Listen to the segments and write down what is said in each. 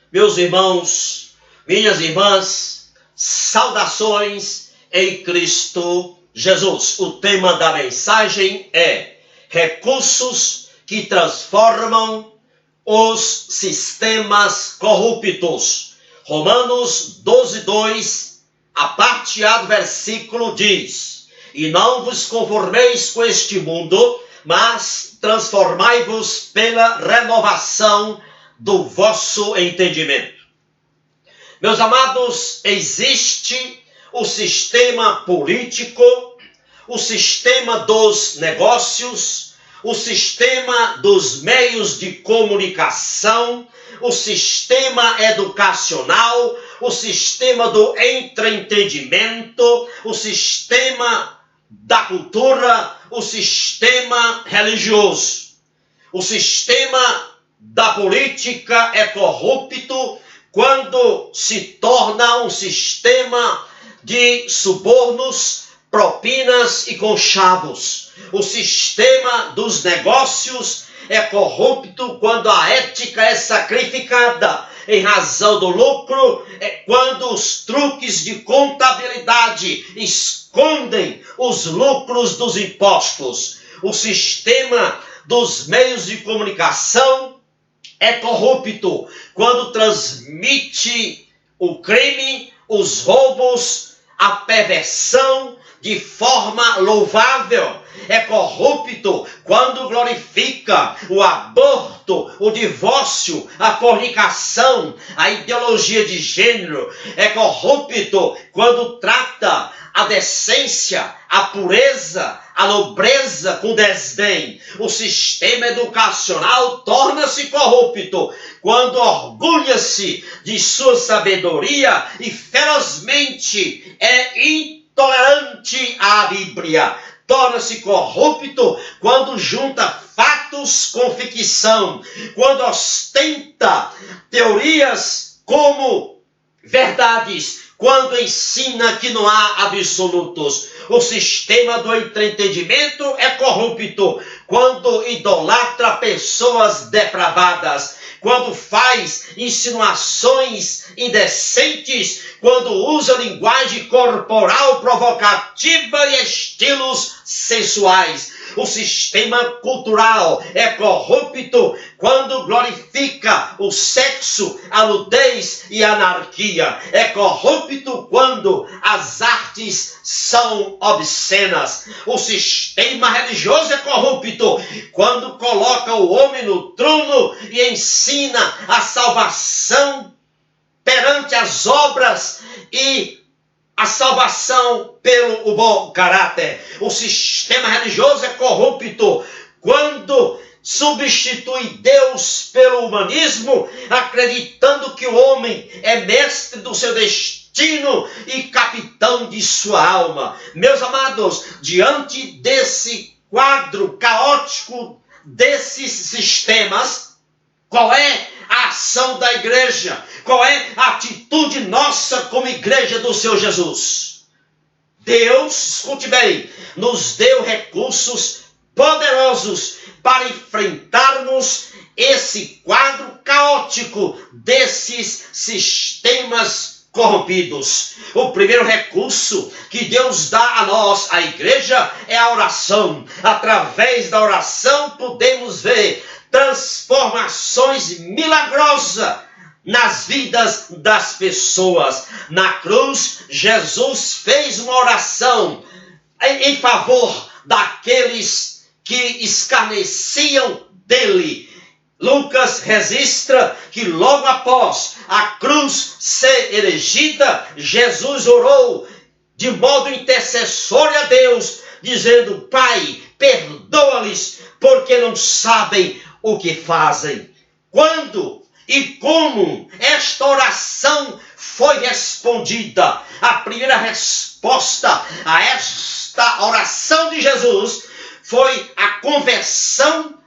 Meus irmãos, minhas irmãs, saudações em Cristo Jesus. O tema da mensagem é recursos que transformam os sistemas corruptos. Romanos 12:2, a parte A do versículo diz: E não vos conformeis com este mundo, mas transformai-vos pela renovação do vosso entendimento. Meus amados, existe o sistema político, o sistema dos negócios, o sistema dos meios de comunicação, o sistema educacional, o sistema do entretenimento, o sistema da cultura, o sistema religioso. O sistema da política é corrupto quando se torna um sistema de subornos, propinas e conchavos. O sistema dos negócios é corrupto quando a ética é sacrificada em razão do lucro, quando os truques de contabilidade escondem os lucros dos impostos. O sistema dos meios de comunicação é corrupto quando transmite o crime, os roubos, a perversão de forma louvável. É corrupto quando glorifica o aborto, o divórcio, a fornicação, a ideologia de gênero. É corrupto quando trata a decência, a pureza, a nobreza com desdém. O sistema educacional torna-se corrupto quando orgulha-se de sua sabedoria e ferozmente é intolerante à Bíblia. Torna-se corrupto quando junta fatos com ficção, quando ostenta teorias como verdades, quando ensina que não há absolutos. O sistema do entretenimento é corrupto quando idolatra pessoas depravadas, quando faz insinuações indecentes, quando usa linguagem corporal provocativa e estilos sensuais. O sistema cultural é corrupto quando glorifica o sexo, a nudez e a anarquia. É corrupto quando as artes são obscenas. O sistema religioso é corrupto quando coloca o homem no trono e ensina a salvação perante as obras e a salvação pelo bom caráter. O sistema religioso é corrupto quando substitui Deus pelo humanismo, acreditando que o homem é mestre do seu destino e capitão de sua alma. Meus amados, diante desse quadro caótico desses sistemas, qual é a ação da igreja? Qual é a atitude nossa como igreja do Senhor Jesus? Deus, escute bem, nos deu recursos poderosos para enfrentarmos esse quadro caótico desses sistemas corrompidos. O primeiro recurso que Deus dá a nós, a igreja, é a oração. Através da oração podemos ver transformações milagrosas nas vidas das pessoas. Na cruz, Jesus fez uma oração em favor daqueles que escarneciam dele. Lucas registra que logo após a cruz ser erigida, Jesus orou de modo intercessório a Deus, dizendo: Pai, perdoa-lhes, porque não sabem o que fazem. Quando e como esta oração foi respondida? A primeira resposta a esta oração de Jesus foi a conversão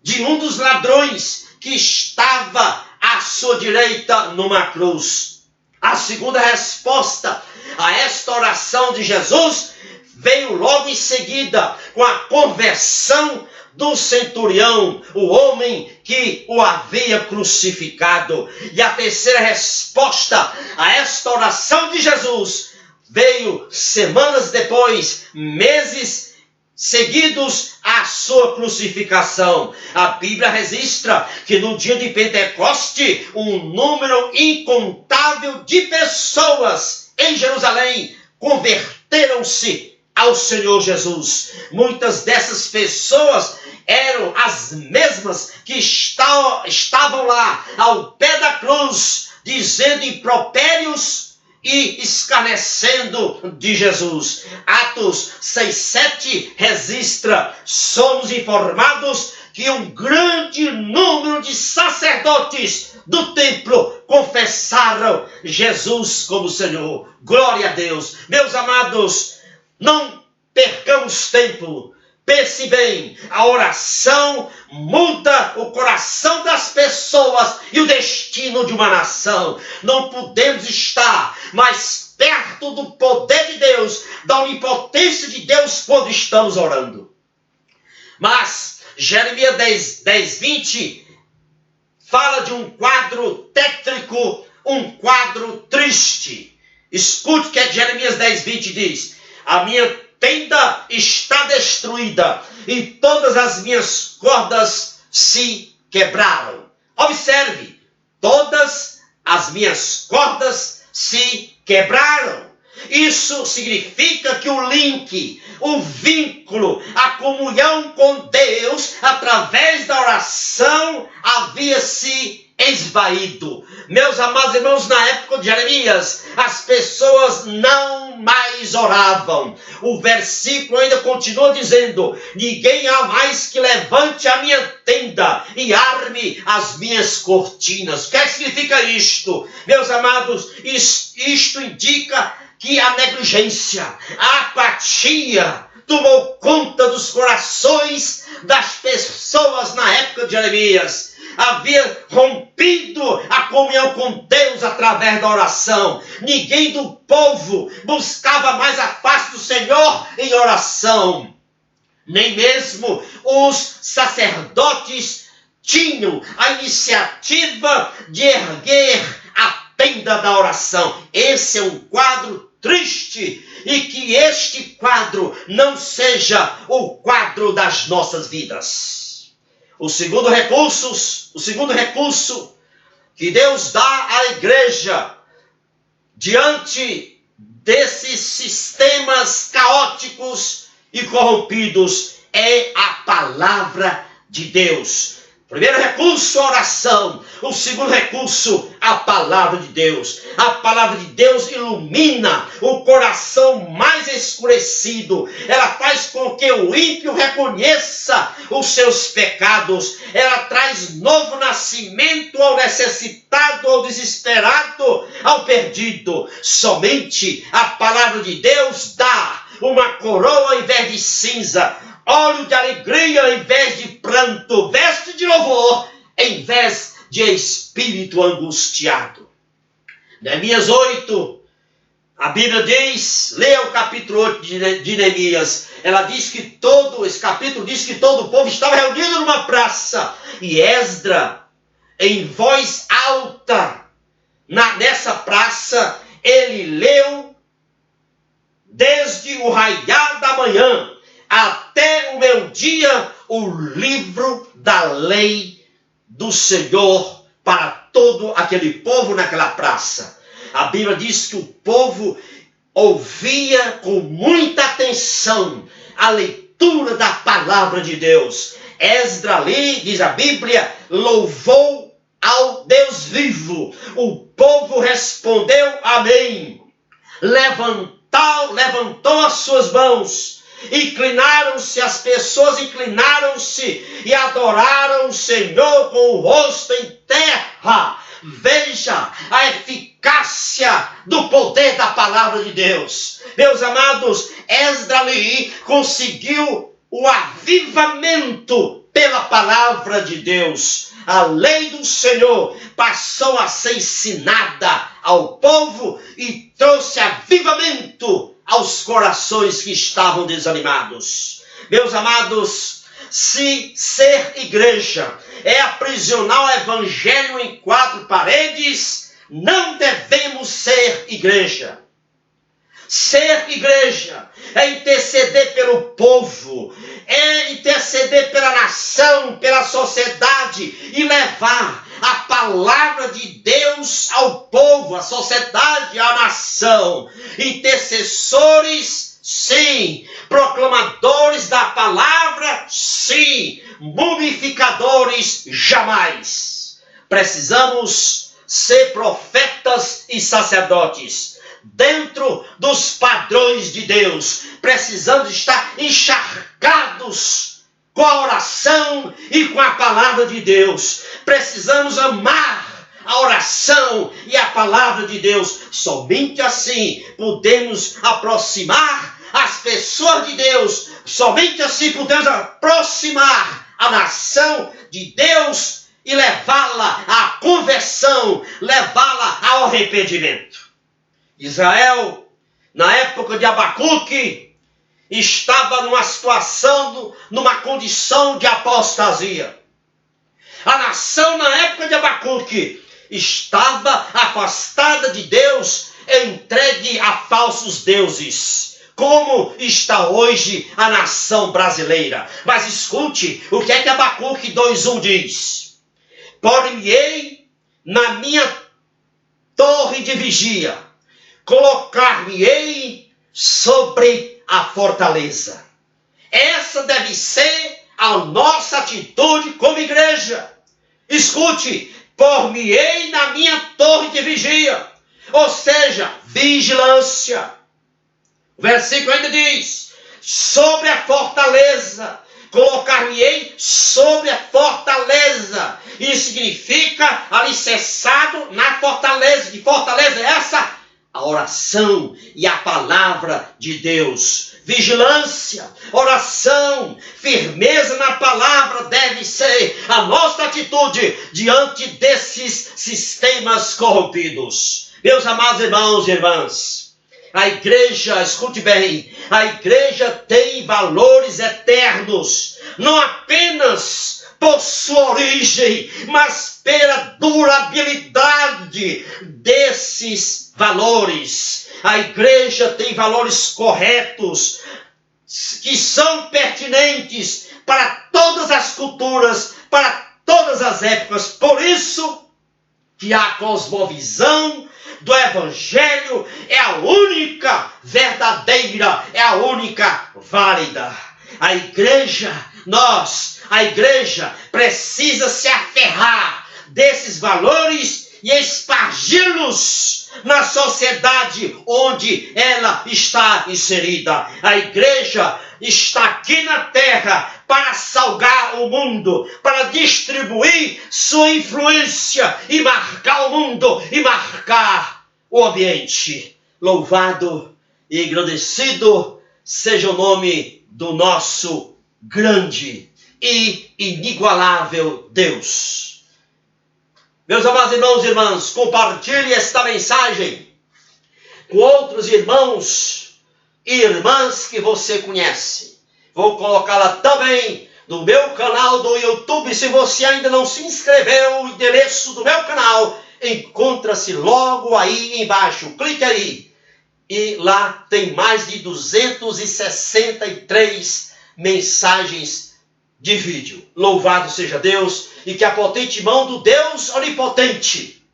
de um dos ladrões que estava à sua direita numa cruz. A segunda resposta a esta oração de Jesus veio logo em seguida com a conversão do centurião, o homem que o havia crucificado. E a terceira resposta a esta oração de Jesus veio semanas depois, meses seguidos à sua crucificação. A Bíblia registra que no dia de Pentecoste, um número incontável de pessoas em Jerusalém converteram-se ao Senhor Jesus. Muitas dessas pessoas eram as mesmas que estavam lá ao pé da cruz, dizendo impropérios e escarnecendo de Jesus. Atos 6:7 registra: somos informados que um grande número de sacerdotes do templo confessaram Jesus como Senhor. Glória a Deus. Meus amados, não percamos tempo. Pense bem, a oração muda o coração das pessoas e o destino de uma nação. Não podemos estar mais perto do poder de Deus, da onipotência de Deus quando estamos orando. Mas Jeremias 10:20 fala de um quadro tétrico, um quadro triste. Escute o que Jeremias 10:20 diz: a minha tenda está destruída e todas as minhas cordas se quebraram. Observe, todas as minhas cordas se quebraram. Isso significa que o link, o vínculo, a comunhão com Deus através da oração havia se esvaído. Meus amados irmãos, na época de Jeremias, as pessoas não mais oravam. O versículo ainda continua dizendo: ninguém há mais que levante a minha tenda e arme as minhas cortinas. O que significa isto? Meus amados, isto indica que a negligência, a apatia tomou conta dos corações das pessoas na época de Jeremias. Havia rompido a comunhão com Deus através da oração. Ninguém do povo buscava mais a face do Senhor em oração. Nem mesmo os sacerdotes tinham a iniciativa de erguer a tenda da oração. Esse é um quadro triste, e que este quadro não seja o quadro das nossas vidas. O segundo recurso que Deus dá à igreja diante desses sistemas caóticos e corrompidos é a palavra de Deus. Primeiro recurso, a oração. O segundo recurso, a palavra de Deus. A palavra de Deus ilumina o coração mais escurecido. Ela faz com que o ímpio reconheça os seus pecados. Ela traz novo nascimento ao necessitado, ao desesperado, ao perdido. Somente a palavra de Deus dá uma coroa ao invés de cinza, óleo de alegria em vez de pranto, veste de louvor em vez de espírito angustiado. Neemias 8, a Bíblia diz, leia o capítulo 8 de Neemias, esse capítulo diz que todo o povo estava reunido numa praça, e Esdra, em voz alta, nessa praça, ele leu desde o raiar da manhã até o meio-dia o livro da lei do Senhor para todo aquele povo naquela praça. A Bíblia diz que o povo ouvia com muita atenção a leitura da palavra de Deus. Esdra ali, diz a Bíblia, louvou ao Deus vivo. O povo respondeu amém. Levantou as suas mãos. As pessoas inclinaram-se e adoraram o Senhor com o rosto em terra. Veja a eficácia do poder da palavra de Deus. Meus amados, Esdra ali conseguiu o avivamento pela palavra de Deus. A lei do Senhor passou a ser ensinada ao povo e trouxe avivamento aos corações que estavam desanimados. Meus amados, se ser igreja é aprisionar o evangelho em quatro paredes, não devemos ser igreja. Ser igreja é interceder pelo povo, é interceder pela nação, pela sociedade e levar a palavra de Deus ao povo, à sociedade, à nação. Intercessores, sim. Proclamadores da palavra, sim. Mumificadores, jamais. Precisamos ser profetas e sacerdotes dentro dos padrões de Deus. Precisamos estar encharcados com a oração e com a palavra de Deus. Precisamos amar a oração e a palavra de Deus. Somente assim podemos aproximar as pessoas de Deus. Somente assim podemos aproximar a nação de Deus e levá-la à conversão, levá-la ao arrependimento. Israel, na época de Abacuque, estava numa situação, numa condição de apostasia. A nação, na época de Abacuque, estava afastada de Deus, entregue a falsos deuses, como está hoje a nação brasileira. Mas escute, o que é que Abacuque 2:1 diz? Por-me-ei na minha torre de vigia, colocar-me-ei sobre a fortaleza. Essa deve ser a nossa atitude como igreja. Escute, por-me-ei na minha torre de vigia, ou seja, vigilância. O versículo ainda diz, sobre a fortaleza, colocar-me-ei sobre a fortaleza. Isso significa alicerçado na fortaleza. Que fortaleza é essa? A oração e a palavra de Deus. Vigilância, oração, firmeza na palavra deve ser a nossa atitude diante desses sistemas corrompidos. Meus amados irmãos e irmãs, a igreja, escute bem, a igreja tem valores eternos, não apenas por sua origem, mas pela durabilidade desses valores. A igreja tem valores corretos, que são pertinentes para todas as culturas, para todas as épocas. Por isso que a cosmovisão do Evangelho é a única verdadeira, é a única válida. A igreja precisa se aferrar desses valores e espargi-los na sociedade onde ela está inserida. A igreja está aqui na terra para salgar o mundo, para distribuir sua influência e marcar o mundo e marcar o ambiente. Louvado e engrandecido seja o nome do nosso grande e inigualável Deus. Meus amados irmãos e irmãs, compartilhe esta mensagem com outros irmãos e irmãs que você conhece. Vou colocá-la também no meu canal do YouTube. Se você ainda não se inscreveu, o endereço do meu canal encontra-se logo aí embaixo. Clique aí e lá tem mais de 263 mensagens de vídeo. Louvado seja Deus, e que a potente mão do Deus onipotente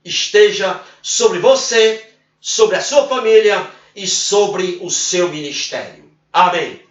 esteja sobre você, sobre a sua família e sobre o seu ministério. Amém.